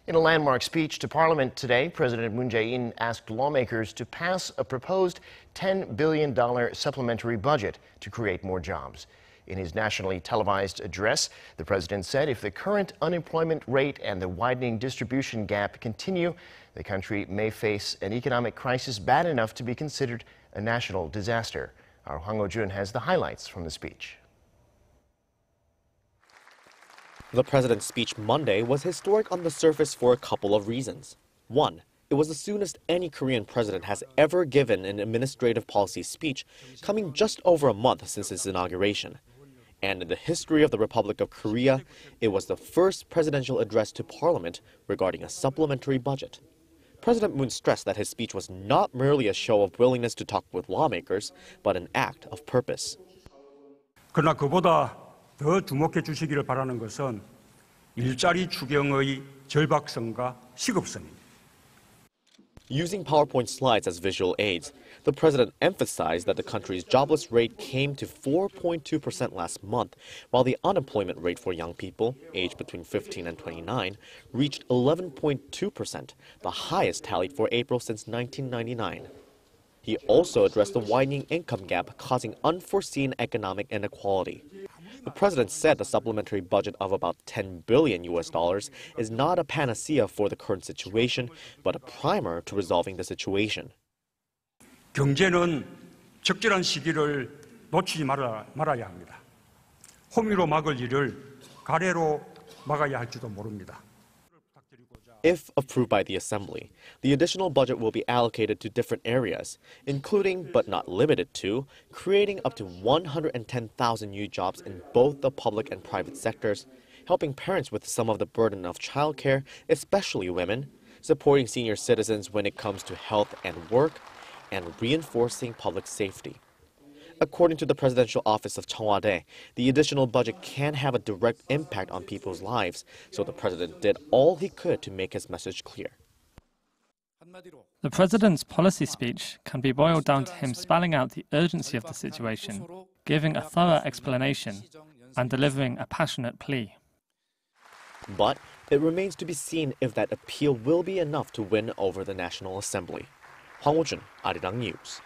In a landmark speech to Parliament today, President Moon Jae-in asked lawmakers to pass a proposed $10 billion supplementary budget to create more jobs. In his nationally televised address, the president said if the current unemployment rate and the widening distribution gap continue, the country may face an economic crisis bad enough to be considered a national disaster. Our Hwang Hojun has the highlights from the speech. The president's speech Monday was historic on the surface for a couple of reasons. One, it was the soonest any Korean president has ever given an administrative policy speech, coming just over a month since his inauguration. And in the history of the Republic of Korea, it was the first presidential address to Parliament regarding a supplementary budget. President Moon stressed that his speech was not merely a show of willingness to talk with lawmakers, but an act of purpose. 그러나 그보다 더 주목해 주시기를 바라는 것은 일자리 추경의 절박성과 시급성입니다. Using PowerPoint slides as visual aids, the president emphasized that the country's jobless rate came to 4.2% last month, while the unemployment rate for young people, aged between 15 and 29, reached 11.2%, the highest tallied for April since 1999. He also addressed the widening income gap causing unforeseen economic inequality. The president said the supplementary budget of about $10 billion is not a panacea for the current situation, but a primer to resolving the situation. 경제는 적절한 시기를 놓치지 말아야 합니다. 호미로 막을 일을 가래로 막아야 할지도 모릅니다. If approved by the Assembly, the additional budget will be allocated to different areas, including, but not limited to, creating up to 110,000 new jobs in both the public and private sectors, helping parents with some of the burden of childcare, especially women, supporting senior citizens when it comes to health and work, and reinforcing public safety. According to the presidential office of Cheongwade, the additional budget can have a direct impact on people's lives, so the president did all he could to make his message clear. The president's policy speech can be boiled down to him spelling out the urgency of the situation, giving a thorough explanation, and delivering a passionate plea. But it remains to be seen if that appeal will be enough to win over the National Assembly. Hwang Hojun, Arirang News.